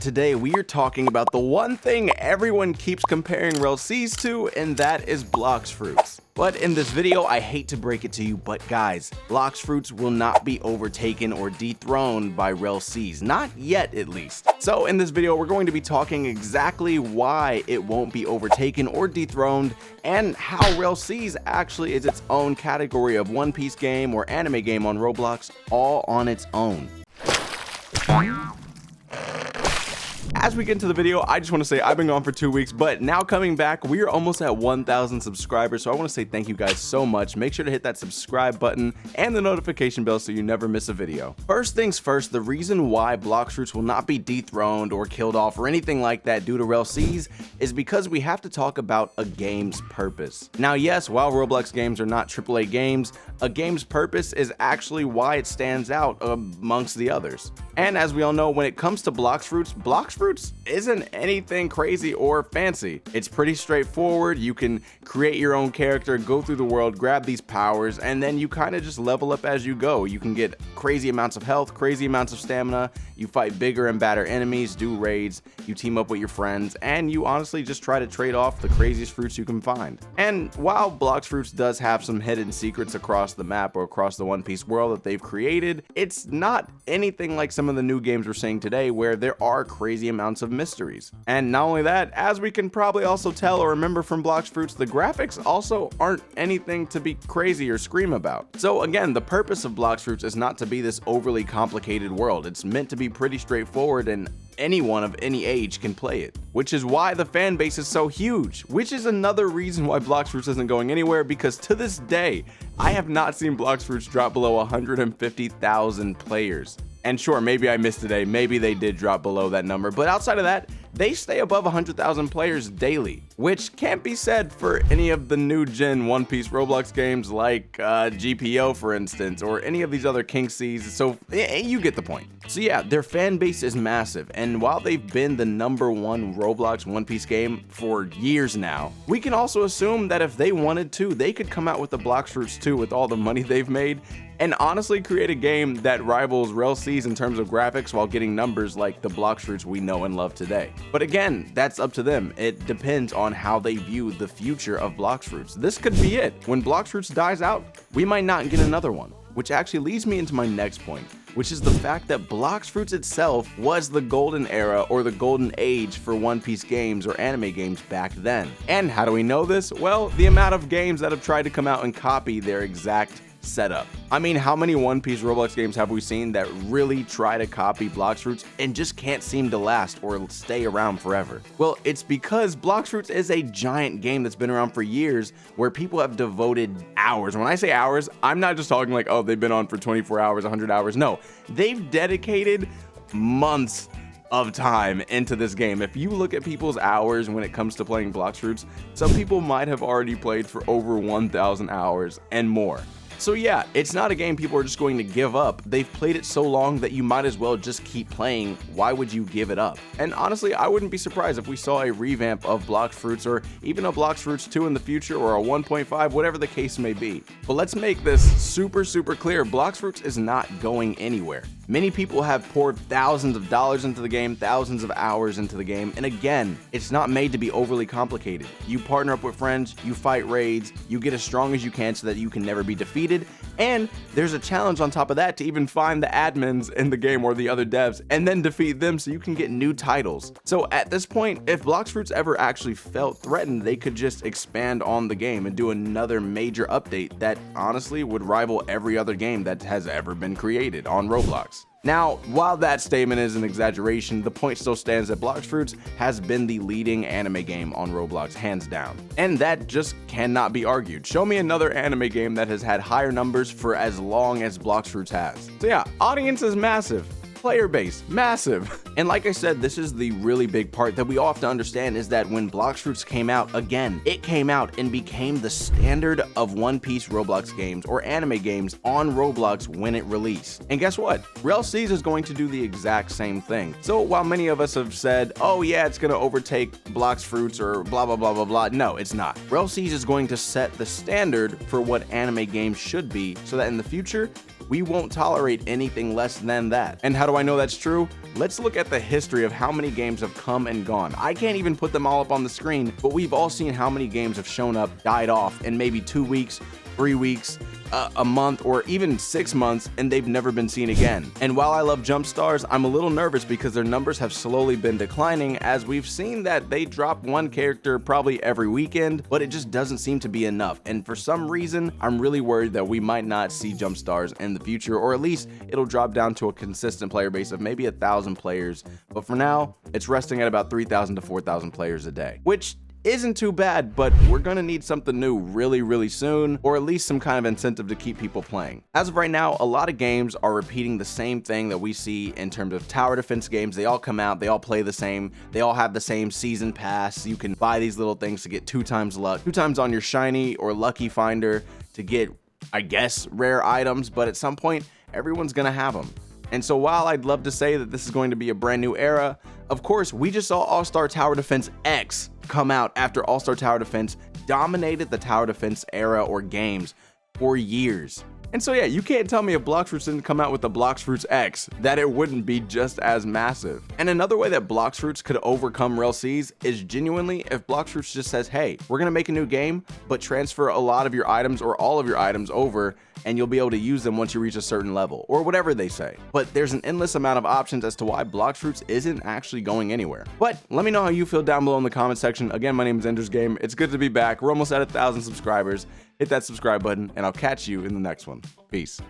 today we are talking about the one thing everyone keeps comparing Rell to, and that is Blox fruits. But in this video, I hate to break it to you, but guys, Blox fruits will not be overtaken or dethroned by Rell, not yet at least. So in this video, we're going to be talking exactly why it won't be overtaken or dethroned, and how Rell actually is its own category of One Piece game or anime game on Roblox, all on its own. As we get into the video, I just want to say I've been gone for 2 weeks, but now coming back, we are almost at 1,000 subscribers, so I want to say thank you guys so much. Make sure to hit that subscribe button and the notification bell so you never miss a video. First things first, the reason why Blox fruits will not be dethroned or killed off or anything like that due to Rell is because we have to talk about a game's purpose. Now yes, while Roblox games are not AAA games, a game's purpose is actually why it stands out amongst the others. And as we all know, when it comes to Blox fruits isn't anything crazy or fancy. It's pretty straightforward. You can create your own character, go through the world, grab these powers, and then you kind of just level up as you go. You can get crazy amounts of health, crazy amounts of stamina, you fight bigger and badder enemies, do raids, you team up with your friends, and you honestly just try to trade off the craziest fruits you can find. And while Blox fruits does have some hidden secrets across the map or across the One Piece world that they've created, it's not anything like some of the new games we're seeing today where there are crazy amounts of mysteries. And not only that, as we can probably also tell or remember from Blox fruits, the graphics also aren't anything to be crazy or scream about. So again, the purpose of Blox fruits is not to be this overly complicated world. It's meant to be pretty straightforward, and anyone of any age can play it, which is why the fan base is so huge, which is another reason why Blox fruits isn't going anywhere, because to this day, I have not seen Blox fruits drop below 150,000 players. And sure, maybe I missed today, maybe they did drop below that number, but outside of that, they stay above 100,000 players daily, which can't be said for any of the new gen One Piece Roblox games like GPO, for instance, or any of these other King Seas, so you get the point. So yeah, their fan base is massive, and while they've been the #1 Roblox One Piece game for years now, we can also assume that if they wanted to, they could come out with the Blox fruits too with all the money they've made, and honestly create a game that rivals Rell in terms of graphics while getting numbers like the Blox fruits we know and love today. But again, that's up to them. It depends on how they view the future of Blox fruits. This could be it. When Blox fruits dies out, we might not get another one, which actually leads me into my next point, which is the fact that Blox fruits itself was the golden era or the golden age for One Piece games or anime games back then. And how do we know this? Well, the amount of games that have tried to come out and copy their exact setup. I mean, how many One Piece Roblox games have we seen that really try to copy Blox fruits and just can't seem to last or stay around forever? Well, it's because Blox fruits is a giant game that's been around for years where people have devoted hours. When I say hours, I'm not just talking like, oh, they've been on for 24 hours, 100 hours. No, they've dedicated months of time into this game. If you look at people's hours when it comes to playing Blox fruits, some people might have already played for over 1,000 hours and more. So yeah, it's not a game people are just going to give up. They've played it so long that you might as well just keep playing. Why would you give it up? And honestly, I wouldn't be surprised if we saw a revamp of Blox fruits or even a Blox fruits 2 in the future, or a 1.5, whatever the case may be. But let's make this super clear. Blox fruits is not going anywhere. Many people have poured thousands of dollars into the game, thousands of hours into the game, and again, it's not made to be overly complicated. You partner up with friends, you fight raids, you get as strong as you can so that you can never be defeated, and there's a challenge on top of that to even find the admins in the game or the other devs and then defeat them so you can get new titles. So at this point, if Blox fruits ever actually felt threatened, they could just expand on the game and do another major update that honestly would rival every other game that has ever been created on Roblox. Now, while that statement is an exaggeration, the point still stands that Blox fruits has been the leading anime game on Roblox, hands down. And that just cannot be argued. Show me another anime game that has had higher numbers for as long as Blox fruits has. So yeah, audience is massive. Player base, massive. And like I said, this is the really big part that we all have to understand, is that when Blox fruits came out, again, it came out and became the standard of One Piece Roblox games or anime games on Roblox when it released. And guess what? Rell is going to do the exact same thing. So while many of us have said, oh yeah, it's gonna overtake Blox fruits or blah blah blah blah blah, no, it's not. Rell is going to set the standard for what anime games should be, so that in the future, we won't tolerate anything less than that. And how do I know that's true? Let's look at the history of how many games have come and gone. I can't even put them all up on the screen, but we've all seen how many games have shown up, died off in maybe 2 weeks, 3 weeks, a month, or even 6 months, and they've never been seen again. And while I love jump stars, I'm a little nervous because their numbers have slowly been declining, as we've seen that they drop one character probably every weekend, but it just doesn't seem to be enough. And for some reason, I'm really worried that we might not see jump stars in the future, or at least it'll drop down to a consistent player base of maybe 1,000 players. But for now, it's resting at about 3,000 to 4,000 players a day, which isn't too bad, but we're gonna need something new really soon, or at least some kind of incentive to keep people playing. As of right now, a lot of games are repeating the same thing that we see in terms of tower defense games. They all come out, they all play the same, they all have the same season pass. You can buy these little things to get 2 times luck, 2 times on your shiny or lucky finder to get, I guess, rare items, but at some point, everyone's gonna have them. And so while I'd love to say that this is going to be a brand new era, of course, we just saw All-Star Tower Defense X come out after All-Star Tower Defense dominated the tower defense era or games for years. And so yeah, you can't tell me if Blox Fruits didn't come out with the Blox Fruits X that it wouldn't be just as massive. And another way that Blox Fruits could overcome Rell is genuinely if Blox Fruits just says, hey, we're gonna make a new game, but transfer a lot of your items or all of your items over, and you'll be able to use them once you reach a certain level, or whatever they say. But there's an endless amount of options as to why Blox Fruits isn't actually going anywhere. But let me know how you feel down below in the comment section. Again, my name is Ender's Game. It's good to be back. We're almost at 1,000 subscribers. Hit that subscribe button, and I'll catch you in the next one. Peace.